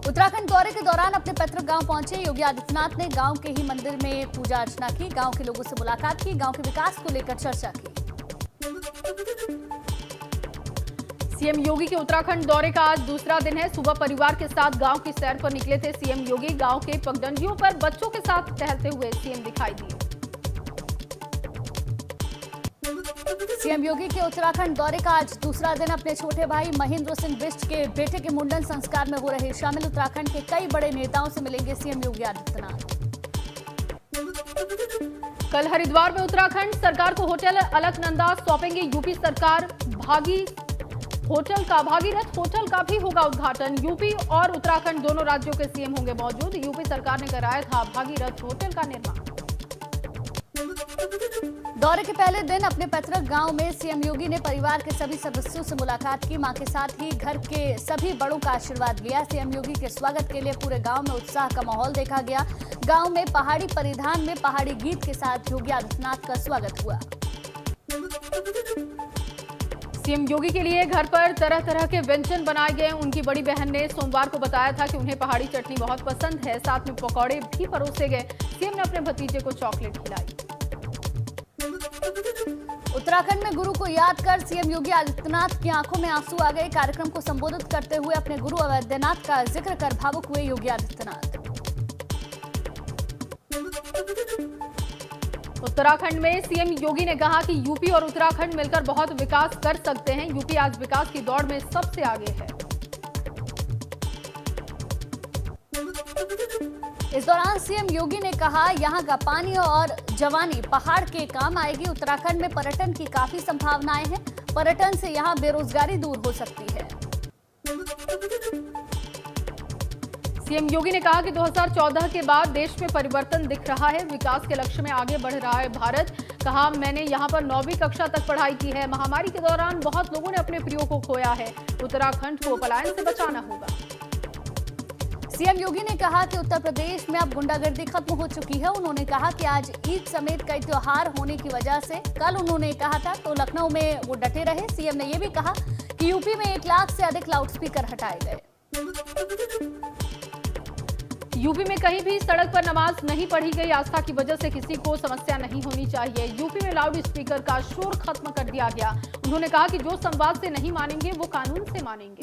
उत्तराखंड दौरे के दौरान अपने पैतृक गांव पहुंचे योगी आदित्यनाथ ने गांव के ही मंदिर में पूजा अर्चना की, गांव के लोगों से मुलाकात की, गांव के विकास को लेकर चर्चा की। सीएम योगी के उत्तराखंड दौरे का आज दूसरा दिन है। सुबह परिवार के साथ गांव की सैर पर निकले थे सीएम योगी। गांव के पगडंडियों पर बच्चों के साथ टहलते हुए सीएम दिखाई दिए। सीएम योगी के उत्तराखंड दौरे का आज दूसरा दिन। अपने छोटे भाई महेंद्र सिंह बिष्ट के बेटे के मुंडन संस्कार में हो रहे शामिल। उत्तराखंड के कई बड़े नेताओं से मिलेंगे सीएम योगी आदित्यनाथ। कल हरिद्वार में उत्तराखंड सरकार को होटल अलकनंदा सौंपेंगे यूपी सरकार। भागीरथ होटल का भी होगा उद्घाटन। यूपी और उत्तराखंड दोनों राज्यों के सीएम होंगे मौजूद। यूपी सरकार ने कराया था भागीरथ होटल का निर्माण। दौरे के पहले दिन अपने पैतृक गांव में सीएम योगी ने परिवार के सभी सदस्यों से मुलाकात की। मां के साथ ही घर के सभी बड़ों का आशीर्वाद लिया। सीएम योगी के स्वागत के लिए पूरे गांव में उत्साह का माहौल देखा गया। गांव में पहाड़ी परिधान में पहाड़ी गीत के साथ योगी आदित्यनाथ का स्वागत हुआ। सीएम योगी के लिए घर पर तरह तरह के व्यंजन बनाए गए। उनकी बड़ी बहन ने सोमवार को बताया था कि उन्हें पहाड़ी चटनी बहुत पसंद है। साथ में पकौड़े भी परोसे गए। सीएम ने अपने भतीजे को चॉकलेट खिलाई। उत्तराखंड में गुरु को याद कर सीएम योगी आदित्यनाथ की आंखों में आंसू आ गए। कार्यक्रम को संबोधित करते हुए अपने गुरु अवैधनाथ का जिक्र कर भावुक हुए योगी आदित्यनाथ। उत्तराखंड में सीएम योगी ने कहा कि यूपी और उत्तराखंड मिलकर बहुत विकास कर सकते हैं। यूपी आज विकास की दौड़ में सबसे आगे है। इस दौरान सीएम योगी ने कहा, यहां का पानी और जवानी पहाड़ के काम आएगी। उत्तराखंड में पर्यटन की काफी संभावनाएं हैं। पर्यटन से यहां बेरोजगारी दूर हो सकती है। सीएम योगी ने कहा कि 2014 के बाद देश में परिवर्तन दिख रहा है। विकास के लक्ष्य में आगे बढ़ रहा है भारत। कहा, मैंने यहां पर 9वीं कक्षा तक पढ़ाई की है। महामारी के दौरान बहुत लोगों ने अपने प्रियों को खोया है। उत्तराखंड को पलायन से बचाना होगा। सीएम योगी ने कहा कि उत्तर प्रदेश में अब गुंडागर्दी खत्म हो चुकी है। उन्होंने कहा कि आज ईद समेत कई त्योहार होने की वजह से कल उन्होंने कहा था तो लखनऊ में वो डटे रहे। सीएम ने यह भी कहा कि यूपी में 1 लाख से अधिक लाउडस्पीकर हटाए गए। यूपी में कहीं भी सड़क पर नमाज नहीं पढ़ी गई। आस्था की वजह से किसी को समस्या नहीं होनी चाहिए। यूपी में लाउड स्पीकर का शोर खत्म कर दिया गया। उन्होंने कहा कि जो संवाद से नहीं मानेंगे वो कानून से मानेंगे।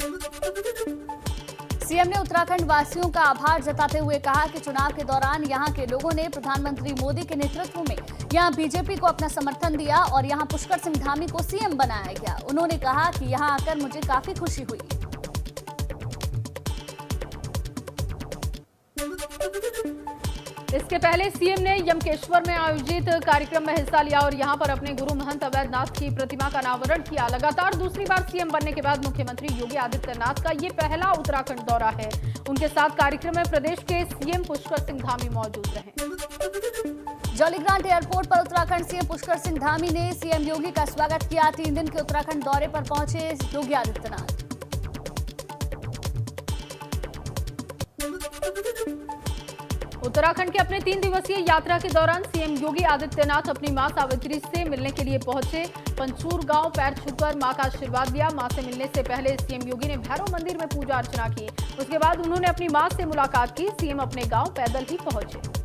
सीएम ने उत्तराखंड वासियों का आभार जताते हुए कहा कि चुनाव के दौरान यहां के लोगों ने प्रधानमंत्री मोदी के नेतृत्व में यहां बीजेपी को अपना समर्थन दिया और यहां पुष्कर सिंह धामी को सीएम बनाया गया। उन्होंने कहा कि यहां आकर मुझे काफी खुशी हुई। इसके पहले सीएम ने यमकेश्वर में आयोजित कार्यक्रम में हिस्सा लिया और यहां पर अपने गुरु महंत अवैधनाथ की प्रतिमा का अनावरण किया। लगातार दूसरी बार सीएम बनने के बाद मुख्यमंत्री योगी आदित्यनाथ का ये पहला उत्तराखंड दौरा है। उनके साथ कार्यक्रम में प्रदेश के सीएम पुष्कर सिंह धामी मौजूद रहे। जौलीग्रांट एयरपोर्ट पर उत्तराखंड सीएम पुष्कर सिंह धामी ने सीएम योगी का स्वागत किया। 3 दिन के उत्तराखंड दौरे पर पहुंचे योगी आदित्यनाथ। उत्तराखंड के अपने 3 दिवसीय यात्रा के दौरान सीएम योगी आदित्यनाथ अपनी मां सावित्री से मिलने के लिए पहुंचे। पंचूर गांव पैर छूकर मां का आशीर्वाद लिया। मां से मिलने से पहले सीएम योगी ने भैरव मंदिर में पूजा अर्चना की। उसके बाद उन्होंने अपनी मां से मुलाकात की। सीएम अपने गांव पैदल ही पहुंचे।